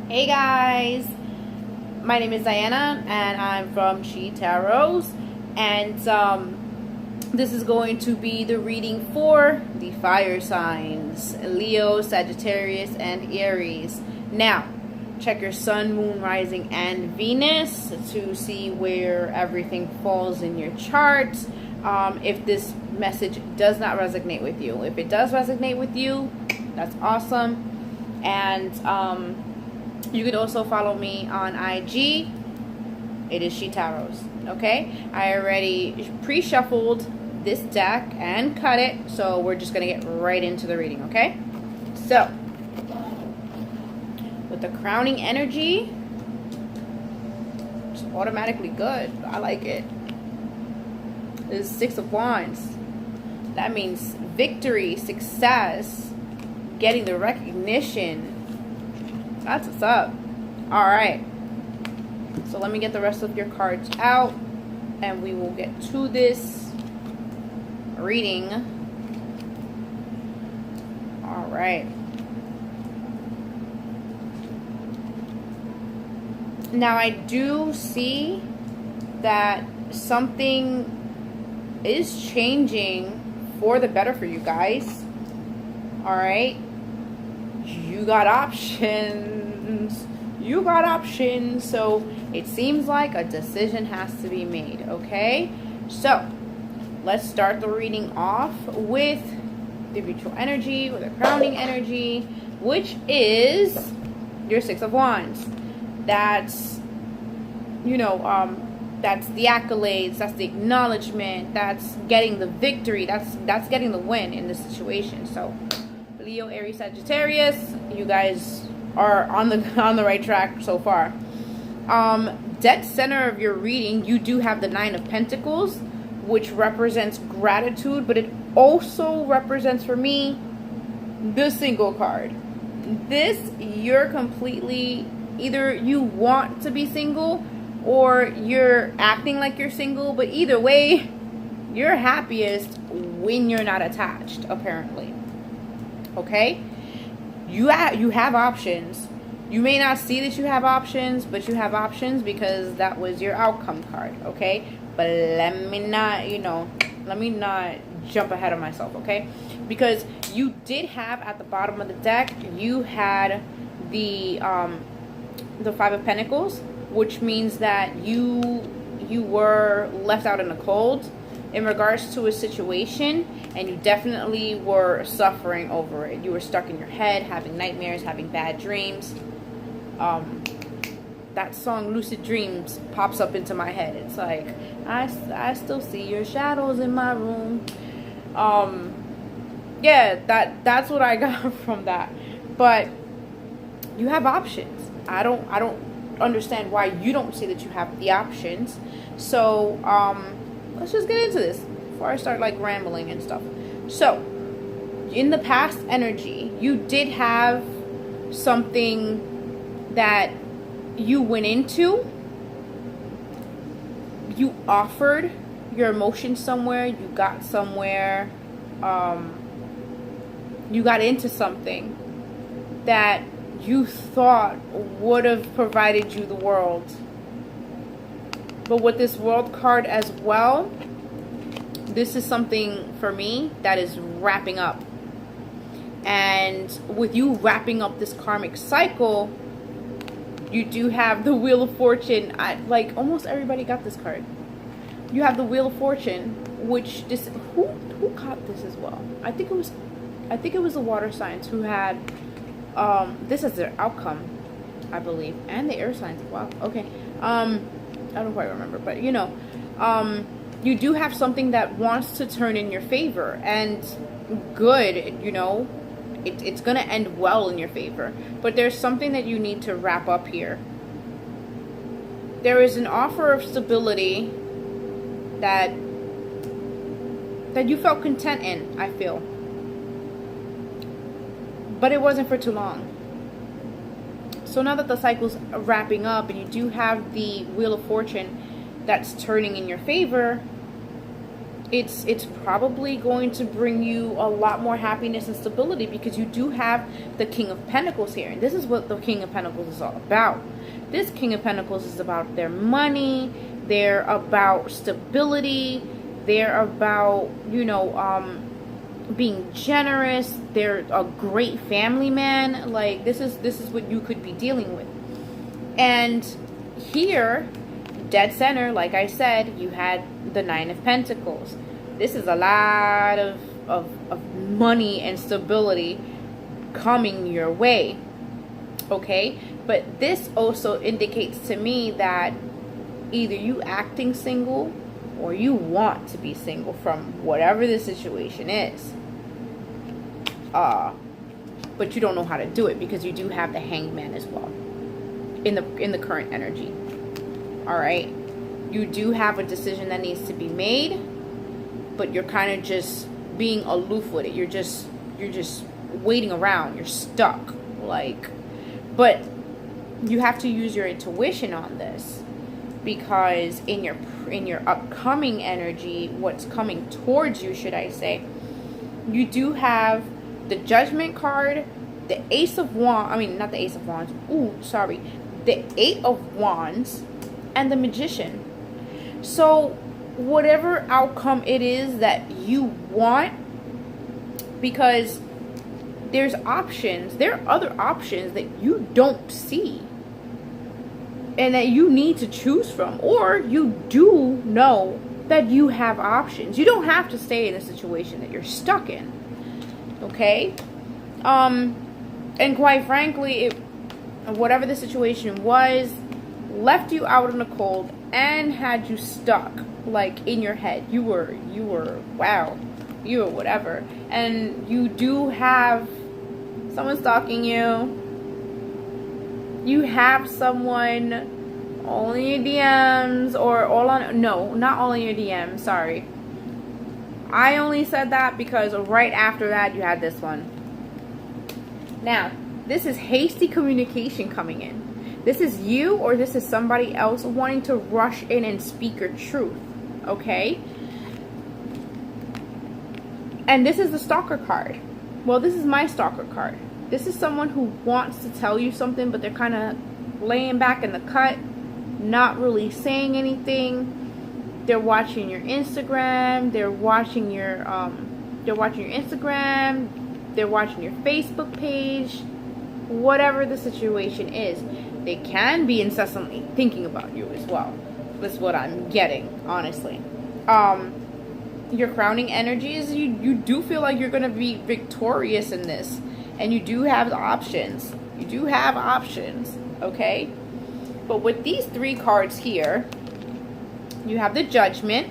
Hey guys, my name is Diana and I'm from She Tarots, and this is going to be the reading for the fire signs Leo, Sagittarius, and Aries. Now, check your sun, moon, rising, and Venus to see where everything falls in your chart. If this message does not resonate with you, if it does resonate with you, that's awesome. And you can also follow me on IG. It is She Tarots. Okay, I already pre-shuffled this deck and cut it, so we're just gonna get right into the reading. Okay, so with the crowning energy, it's automatically good. I like it. This is Six of Wands. That means victory, success, getting the recognition. That's what's up. Alright. So let me get the rest of your cards out and we will get to this reading. Alright. Now I do see that something is changing for the better for you guys. Alright. You got options. You got options. So it seems like a decision has to be made. Okay, so let's start the reading off with the mutual energy, or the crowning energy, which is your Six of Wands. That's, that's the accolades, that's the acknowledgement, that's getting the victory, that's getting the win in this situation. So Leo, Aries, Sagittarius, you guys are on the right track so far. Dead center of your reading, you do have the Nine of Pentacles, which represents gratitude, but it also represents, for me, the single card. This, you're completely, either you want to be single or you're acting like you're single, but either way, you're happiest when you're not attached, apparently. Okay, you have options. You may not see that you have options, but you have options because that was your outcome card. Okay, but let me not jump ahead of myself. Okay, because you did have at the bottom of the deck, you had the Five of Pentacles, which means that you were left out in the cold in regards to a situation, and you definitely were suffering over it. You were stuck in your head, having nightmares, having bad dreams. That song Lucid Dreams pops up into my head. It's like, I still see your shadows in my room. Yeah, that's what I got from that. But you have options. I don't understand why you don't see that you have the options. So let's just get into this before I start like rambling and stuff. So in the past energy, you did have something that you went into. You offered your emotions somewhere. You got somewhere. You got into something that you thought would have provided you the world. But with this World card as well, this is something for me that is wrapping up. And with you wrapping up this karmic cycle, you do have the Wheel of Fortune. Like almost everybody got this card. You have the Wheel of Fortune, which who got this as well? I think it was the water signs who had this as their outcome, I believe, and the air signs. Wow. Okay. I don't quite remember, but you do have something that wants to turn in your favor, and good. It's gonna end well in your favor. But there's something that you need to wrap up here. There is an offer of stability that you felt content in, I feel. But it wasn't for too long. So now that the cycle's wrapping up and you do have the Wheel of Fortune that's turning in your favor, it's probably going to bring you a lot more happiness and stability, because you do have the King of Pentacles here. And this is what the King of Pentacles is all about. This King of Pentacles is about their money. They're about stability. They're about, you know, being generous. They're a great family man. Like, this is what you could be dealing with. And here, dead center, like I said, you had the Nine of Pentacles. This is a lot of money and stability coming your way. Okay? But this also indicates to me that either you acting single or you want to be single from whatever the situation is. But you don't know how to do it, because you do have the Hangman as well in the current energy. All right, you do have a decision that needs to be made, but you're kind of just being aloof with it. You're just waiting around. You're stuck. Like, but you have to use your intuition on this, because in your upcoming energy, what's coming towards you, should I say, you do have the Judgment card, the Ace of Wands. I mean, not the Ace of Wands. Ooh, sorry. The Eight of Wands and the Magician. So whatever outcome it is that you want, because there's options, there are other options that you don't see and that you need to choose from, or you do know that you have options. You don't have to stay in a situation that you're stuck in. Okay? And quite frankly, whatever the situation was, left you out in the cold and had you stuck, like, in your head. You were wow, you were whatever. And you do have someone stalking you. You have someone all in your DMs, or all on, no, not all in your DMs, sorry. I only said that because right after that you had this one. Now, this is hasty communication coming in. This is you, or this is somebody else wanting to rush in and speak your truth. Okay? And this is the Stalker card. Well, this is my Stalker card. This is someone who wants to tell you something, but they're kind of laying back in the cut, not really saying anything. They're watching your Instagram. They're watching your Instagram. They're watching your Facebook page. Whatever the situation is, they can be incessantly thinking about you as well. That's what I'm getting, honestly. Your crowning energy is you do feel like you're going to be victorious in this. And you do have options. You do have options, okay? But with these three cards here, you have the Judgment.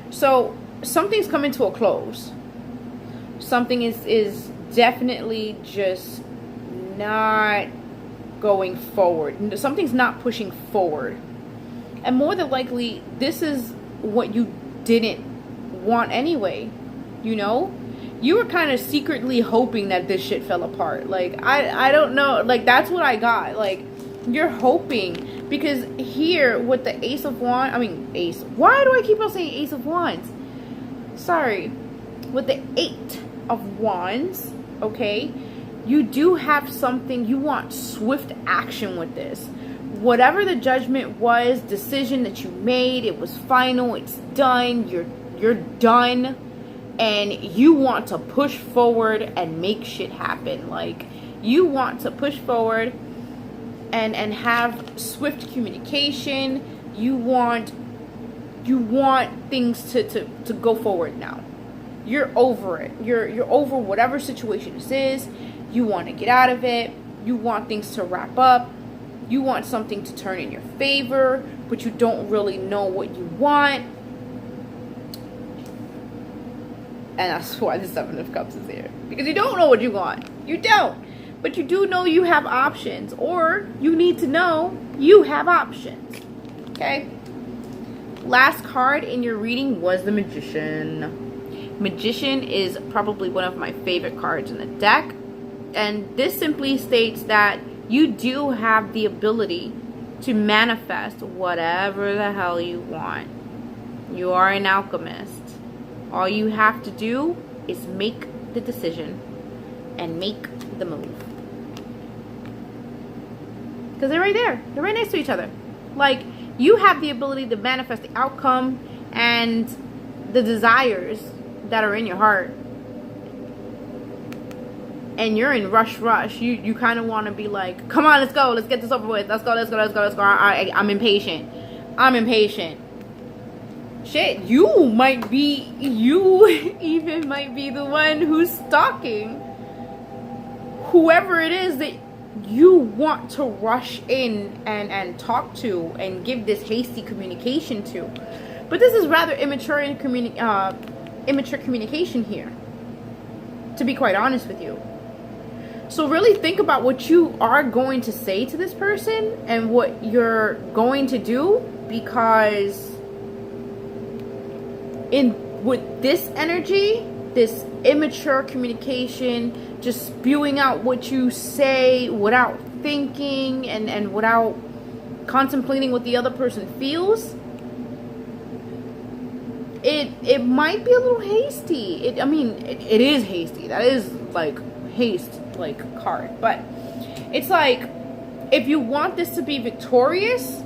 So something's coming to a close. Something is definitely just not going forward. Something's not pushing forward. And more than likely, this is what you didn't want anyway, you know? You were kind of secretly hoping that this shit fell apart. Like, I don't know. Like, that's what I got. Like, you're hoping. Because here, with the Ace of Wands... I mean, Ace. Why do I keep on saying Ace of Wands? Sorry. With the Eight of Wands, okay, you do have something. You want swift action with this. Whatever the Judgment was, decision that you made, it was final. It's done. You're done. And you want to push forward and make shit happen. Like, you want to push forward and have swift communication. You want things to go forward now. You're over it. You're over whatever situation this is. You want to get out of it. You want things to wrap up. You want something to turn in your favor, but you don't really know what you want. And that's why the Seven of Cups is here. Because you don't know what you want. You don't. But you do know you have options. Or you need to know you have options. Okay? Last card in your reading was the Magician. Magician is probably one of my favorite cards in the deck. And this simply states that you do have the ability to manifest whatever the hell you want. You are an alchemist. All you have to do is make the decision and make the move. Because they're right there. They're right next to each other. Like, you have the ability to manifest the outcome and the desires that are in your heart. And you're in rush. You kind of want to be like, come on, let's go. Let's get this over with. Let's go. I'm impatient. Shit, you even might be the one who's stalking whoever it is that you want to rush in and talk to and give this hasty communication to. But this is rather immature communication here, to be quite honest with you. So really think about what you are going to say to this person and what you're going to do, because with this energy, this immature communication, just spewing out what you say without thinking and without contemplating what the other person feels, it might be a little hasty. It is hasty. That is like haste like card. But it's like, if you want this to be victorious,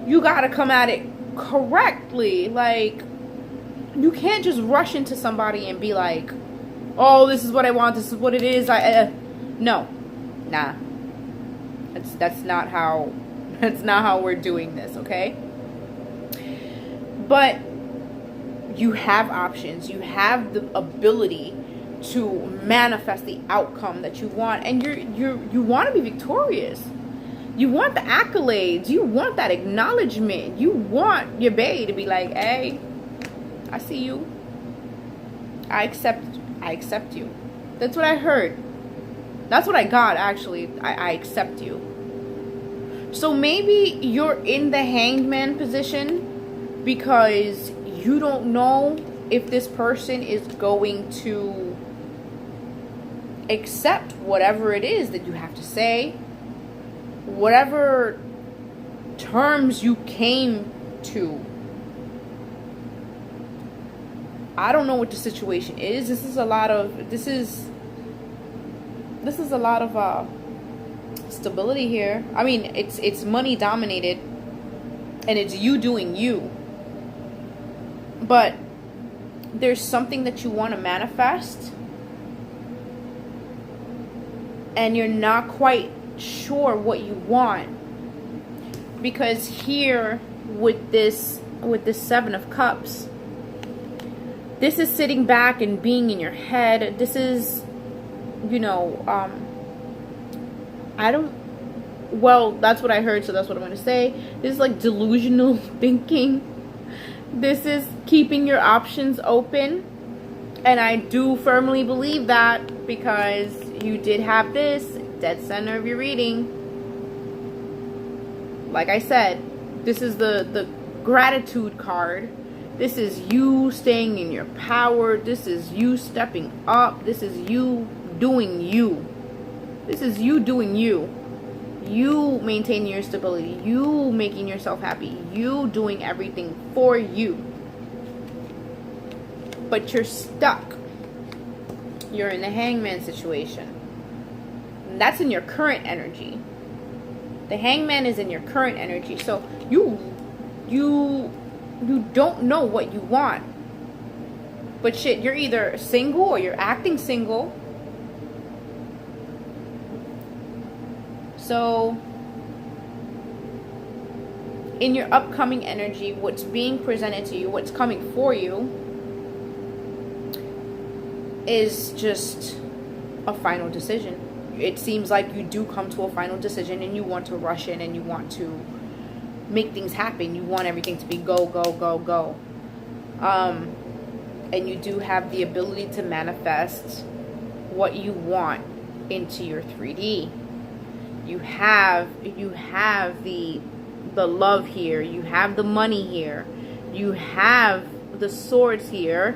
you gotta come at it correctly. Like, you can't just rush into somebody and be like, oh, this is what I want, this is what it is. No. Nah. That's not how we're doing this, okay? But you have options. You have the ability to manifest the outcome that you want, and you want to be victorious. You want the accolades. You want that acknowledgement. You want your bae to be like, hey, I see you. I accept you. That's what I heard. That's what I got, actually. I accept you. So maybe you're in the Hanged Man position because you don't know if this person is going to accept whatever it is that you have to say, whatever terms you came to. I don't know what the situation is. This is a lot of stability here. I mean, it's money dominated, and it's you doing you. But there's something that you want to manifest, and you're not quite sure what you want, because here with this Seven of Cups, this is sitting back and being in your head. This is, that's what I heard, so that's what I'm going to say. This is like delusional thinking. This is keeping your options open. And I do firmly believe that, because you did have this dead center of your reading. Like I said, this is the gratitude card. This is you staying in your power. This is you stepping up. This is you doing you. This is you doing you. You maintaining your stability. You making yourself happy. You doing everything for you. But you're stuck. You're in the Hangman situation. And that's in your current energy. The Hangman is in your current energy. So you don't know what you want. But shit, you're either single or you're acting single. So in your upcoming energy, what's being presented to you, what's coming for you, is just a final decision. It seems like you do come to a final decision, and you want to rush in, and you want to make things happen. You want everything to be go, go, go, go. And you do have the ability to manifest what you want into your 3D. You have the love here. You have the money here. You have the swords here,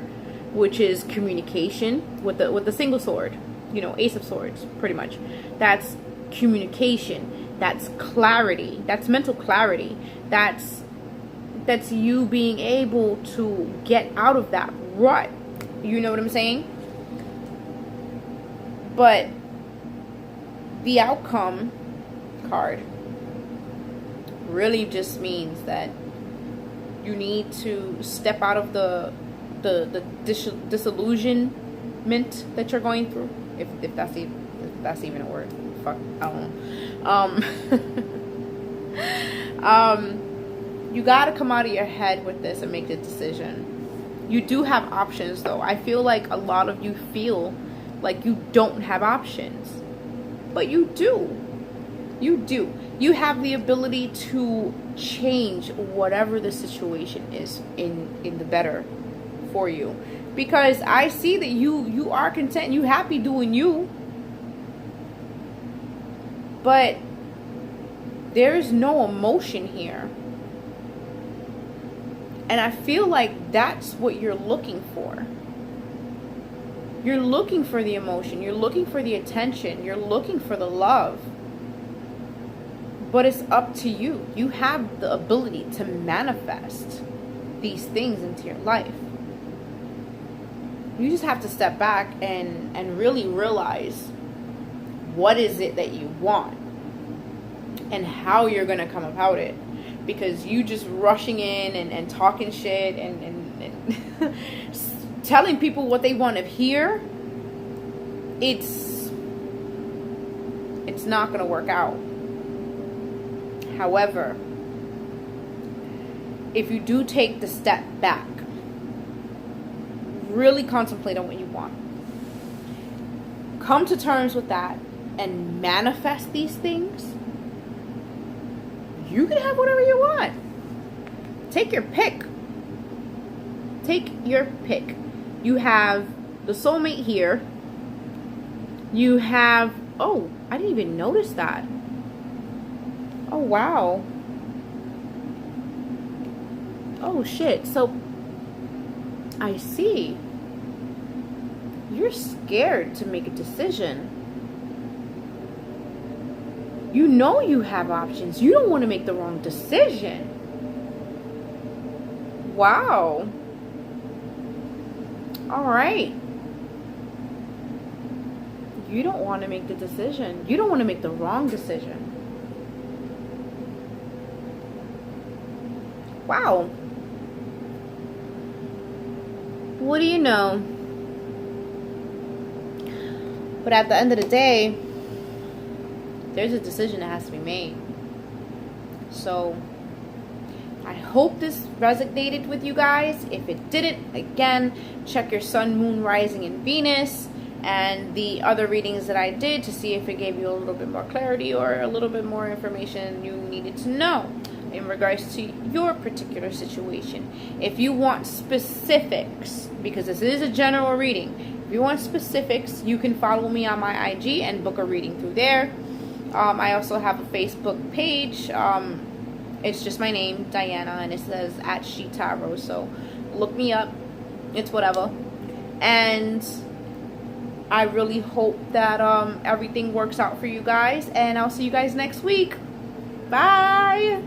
which is communication with the single sword. Ace of Swords, pretty much. That's communication. That's clarity. That's mental clarity. That's you being able to get out of that rut. You know what I'm saying? But the outcome card really just means that you need to step out of the disillusionment that you're going through, if that's even a word. Fuck, I don't know. You got to come out of your head with this and make the decision. You do have options, though. I feel like a lot of you feel like you don't have options, but you do. You do. You have the ability to change whatever the situation is in the better for you, because I see that you are content, you happy doing you, but there is no emotion here. And I feel like that's what you're looking for. You're looking for the emotion. You're looking for the attention. You're looking for the love. But it's up to you. You have the ability to manifest these things into your life. You just have to step back and really realize what is it that you want and how you're going to come about it. Because you just rushing in and talking shit and telling people what they want to hear, it's not going to work out. However, if you do take the step back, really contemplate on what you want, come to terms with that, and manifest these things, you can have whatever you want. Take your pick. Take your pick. You have the soulmate here. You have... Oh, I didn't even notice that. Oh, wow. Oh, shit. So, I see. You're scared to make a decision. You know you have options. You don't want to make the wrong decision. Wow. All right. You don't want to make the decision. You don't want to make the wrong decision. Wow. What do you know? But at the end of the day, there's a decision that has to be made. So I hope this resonated with you guys. If it didn't, again, check your sun, moon, rising, and Venus and the other readings that I did to see if it gave you a little bit more clarity or a little bit more information you needed to know in regards to your particular situation. If you want specifics, because this is a general reading, if you want specifics, you can follow me on my IG and book a reading through there. I also have a Facebook page. It's just my name, Diana, and it says @SheTarot. So look me up. It's whatever. And I really hope that everything works out for you guys. And I'll see you guys next week. Bye.